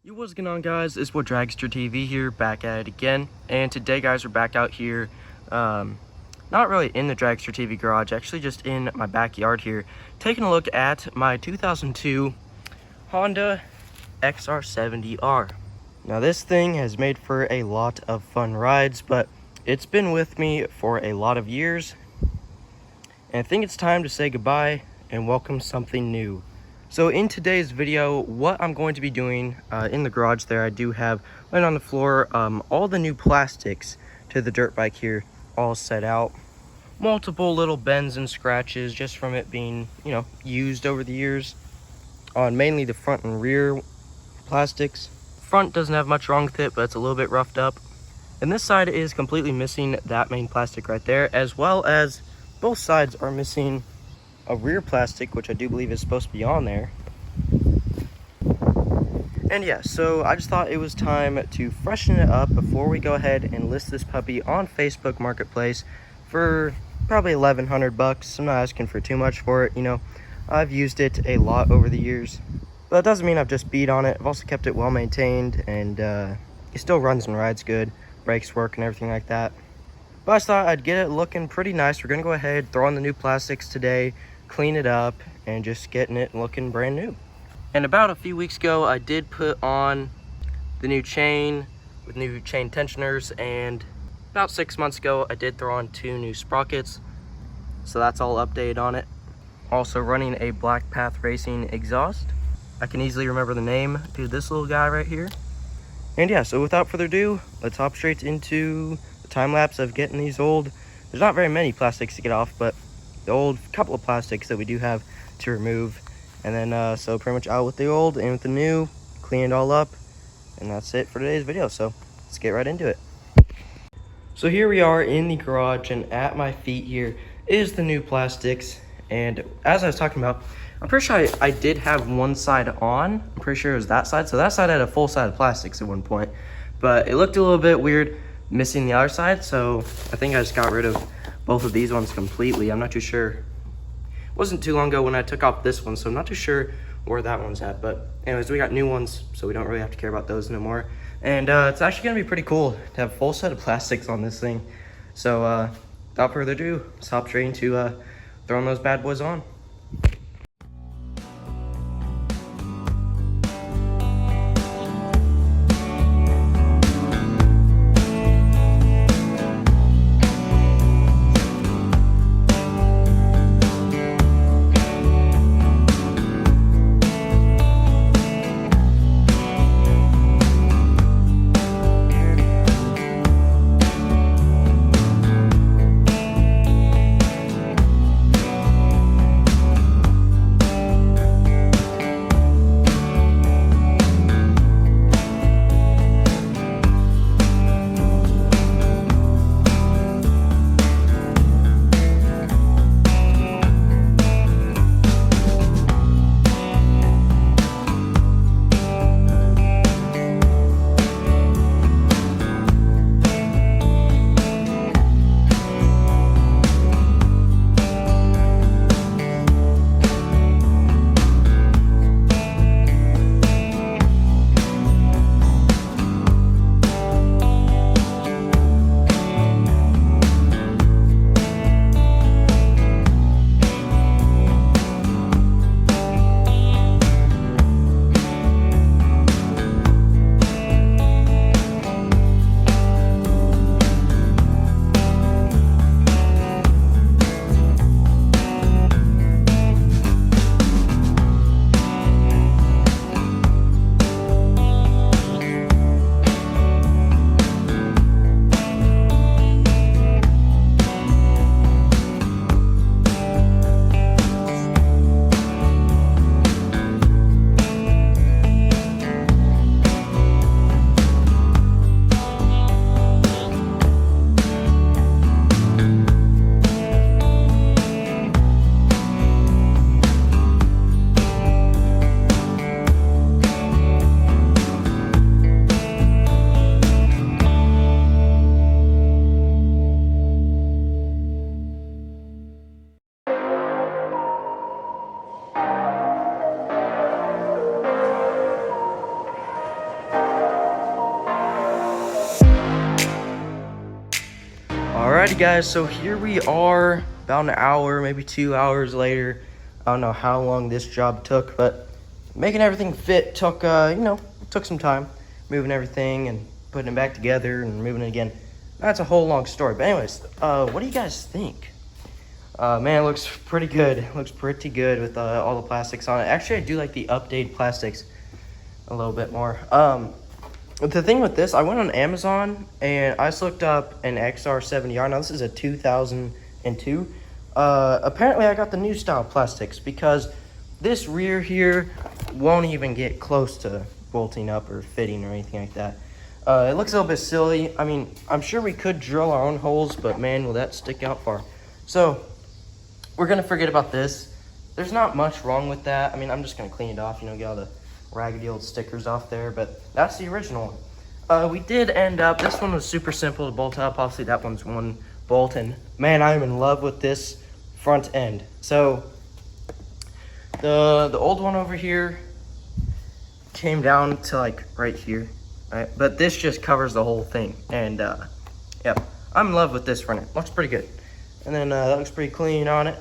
Yo, what's going on, guys? It's DragsterTV here, back at it again. And today, guys, we're back out here, not really in the DragsterTV garage, actually just in my backyard here, taking a look at my 2002 Honda XR70R. Now, this thing has made for a lot of fun rides, but it's been with me for a lot of years. And I think it's time to say goodbye and welcome something new. So in today's video, what I'm going to be doing in the garage there, I do have laying on the floor all the new plastics to the dirt bike here, all set out. Multiple little bends and scratches just from it being, used over the years on mainly the front and rear plastics. Front doesn't have much wrong with it, but it's a little bit roughed up. And this side is completely missing that main plastic right there, as well as both sides are missing a rear plastic, which I do believe is supposed to be on there. And yeah, so I just thought it was time to freshen it up before we go ahead and list this puppy on Facebook Marketplace for probably 1,100 bucks. I'm not asking for too much for it, I've used it a lot over the years. But that doesn't mean I've just beat on it. I've also kept it well maintained, and it still runs and rides good. Brakes work and everything like that. But I just thought I'd get it looking pretty nice. We're gonna go ahead, throw on the new plastics today, clean it up, and just getting it looking brand new. And about a few weeks ago, I did put on the new chain with new chain tensioners, and about 6 months ago, I did throw on 2 new sprockets. So that's all updated on it. Also running a Black Path Racing exhaust. I can easily remember the name to this little guy right here. And yeah, so without further ado, let's hop straight into the time lapse of getting these old, there's not very many plastics to get off, but the old couple of plastics that we do have to remove. And then so pretty much out with the old and with the new, clean it all up, and that's it for today's video. So let's get right into it. So here we are in the garage, and at my feet here is the new plastics. And as I was talking about, I'm pretty sure I did have one side on. I'm pretty sure it was that side. So that side had a full side of plastics at one point, but it looked a little bit weird missing the other side. So I think I just got rid of both of these ones completely. I'm not too sure. It wasn't too long ago when I took off this one, so I'm not too sure where that one's at. But anyways, we got new ones, so we don't really have to care about those no more. And it's actually gonna be pretty cool to have a full set of plastics on this thing. So without further ado, let's hop straight into throwing those bad boys on. Alrighty guys, so here we are about an hour, maybe 2 hours later. I don't know how long this job took, but making everything fit took, took some time. Moving everything and putting it back together and moving it again. That's a whole long story. But anyways, what do you guys think? Man, it looks pretty good. It looks pretty good with all the plastics on it. Actually, I do like the updated plastics a little bit more. The thing with this, I went on Amazon and I just looked up an XR70R. Now this is a 2002. Apparently I got the new style plastics because this rear here won't even get close to bolting up or fitting or anything like that. It looks a little bit silly. I mean, I'm sure we could drill our own holes, but man, will that stick out far. So we're gonna forget about this. There's not much wrong with that. I mean, I'm just gonna clean it off, get all the raggedy old stickers off there, but that's the original one. We did end up, this one was super simple to bolt up. Obviously that one's one bolt, and man, I am in love with this front end. So the old one over here came down to like right here, right? But this just covers the whole thing, and yep, I'm in love with this front end. Looks pretty good. And then that looks pretty clean on it.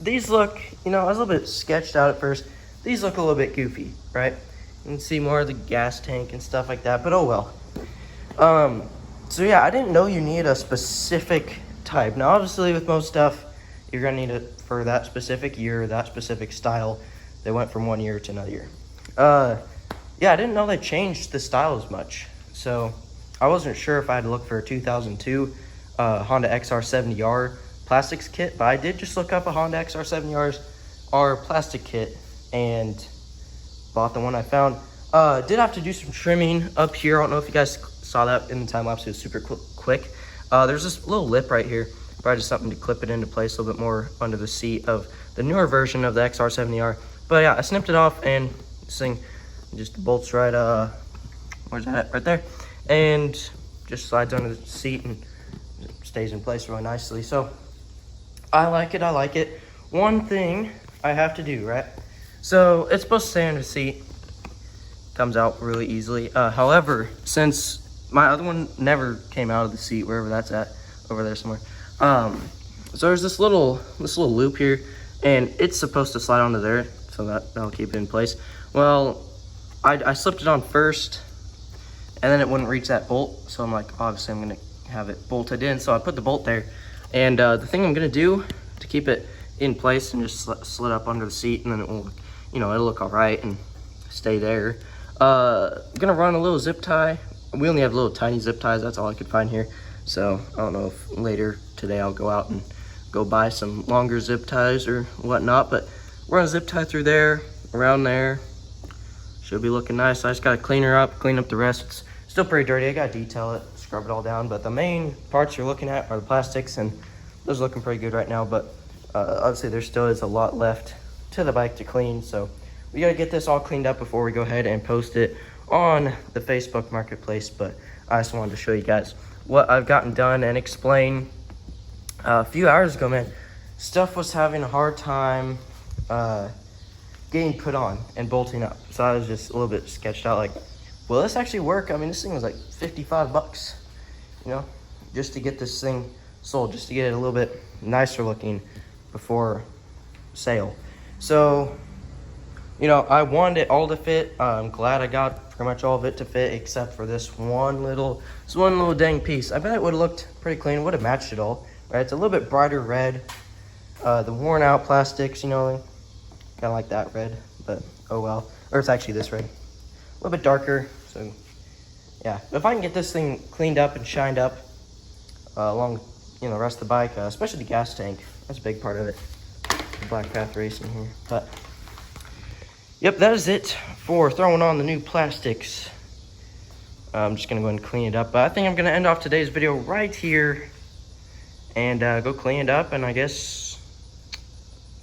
These look, I was a little bit sketched out at first. These look a little bit goofy, right? You can see more of the gas tank and stuff like that, but oh well. So yeah, I didn't know you need a specific type. Now obviously with most stuff, you're gonna need it for that specific year, that specific style. They went from one year to another year. Yeah, I didn't know they changed the style as much. So I wasn't sure if I had to look for a 2002 Honda XR70R plastics kit, but I did just look up a Honda XR70R plastic kit and bought the one I found. Did have to do some trimming up here. I don't know if you guys saw that in the time lapse. It was super quick. There's this little lip right here, probably just something to clip it into place a little bit more under the seat of the newer version of the XR70R. But yeah, I snipped it off, and this thing just bolts right, where's that at? Right there, and just slides under the seat and stays in place really nicely. So I like it. One thing I have to do, right? So it's supposed to stay under the seat, comes out really easily. However, since my other one never came out of the seat, wherever that's at, over there somewhere. So there's this little loop here, and it's supposed to slide onto there, so that'll keep it in place. Well, I slipped it on first, and then it wouldn't reach that bolt. So I'm like, obviously I'm gonna have it bolted in. So I put the bolt there, and the thing I'm gonna do to keep it in place and just slid up under the seat, and then it will, it'll look all right and stay there. I'm gonna run a little zip tie. We only have little tiny zip ties. That's all I could find here. So I don't know if later today I'll go out and go buy some longer zip ties or whatnot, but we're gonna zip tie through there, around there. Should be looking nice. I just gotta clean up the rest. It's still pretty dirty. I gotta detail it, scrub it all down, but the main parts you're looking at are the plastics, and those are looking pretty good right now. But obviously there still is a lot left to the bike to clean, so we gotta get this all cleaned up before we go ahead and post it on the Facebook Marketplace. But I just wanted to show you guys what I've gotten done and explain. A few hours ago, man, stuff was having a hard time getting put on and bolting up. So I was just a little bit sketched out, like, will this actually work? I mean, this thing was like 55 bucks, just to get this thing sold, just to get it a little bit nicer looking before sale. So, I wanted it all to fit. I'm glad I got pretty much all of it to fit, except for this one little dang piece. I bet it would have looked pretty clean, would have matched it all, right? It's a little bit brighter red. The worn out plastics, kind of like that red, but oh well. Or it's actually this red, a little bit darker. So yeah, if I can get this thing cleaned up and shined up along, the rest of the bike, especially the gas tank, that's a big part of it. The Black Path Racing here, but yep, that is it for throwing on the new plastics. I'm just gonna go ahead and clean it up, but I think I'm gonna end off today's video right here and go clean it up, and I guess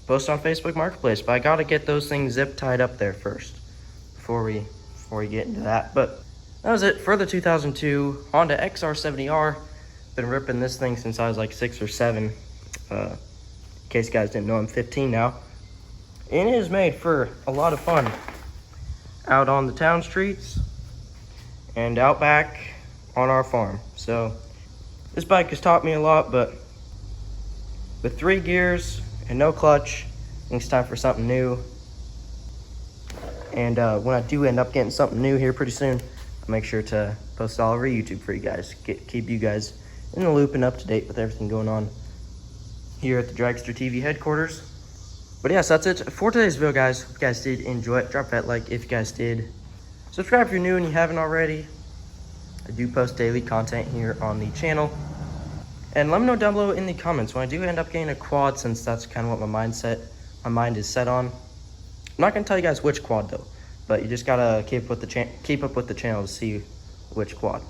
post on Facebook Marketplace. But I gotta get those things zip tied up there first before we get into that. But that was it for the 2002 Honda XR70R. Been ripping this thing since I was like 6 or 7. In case you guys didn't know, I'm 15 now. And it is made for a lot of fun out on the town streets and out back on our farm. So This bike has taught me a lot, but with 3 gears and no clutch, I think it's time for something new. And when I do end up getting something new here pretty soon, I'll make sure to post it all over YouTube for you guys. Keep you guys in the loop and up to date with everything going on here at the DragsterTV headquarters. But yes, that's it for today's video, guys. If you guys did enjoy it, drop that like if you guys did. Subscribe if you're new and you haven't already. I do post daily content here on the channel. And let me know down below in the comments when I do end up getting a quad, since that's kind of what my mind is set on. I'm not gonna tell you guys which quad though, but you just gotta keep up with the channel to see which quad.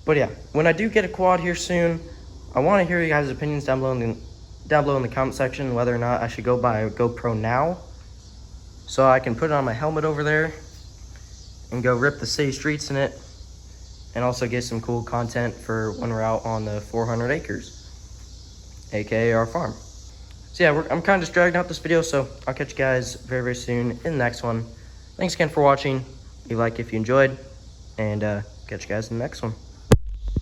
But yeah, when I do get a quad here soon, I want to hear you guys' opinions down below in the comment section, whether or not I should go buy a GoPro now, so I can put it on my helmet over there and go rip the city streets in it, and also get some cool content for when we're out on the 400 acres, aka our farm. So yeah, I'm kind of just dragging out this video, so I'll catch you guys very, very soon in the next one. Thanks again for watching. Leave a like if you enjoyed, and catch you guys in the next one.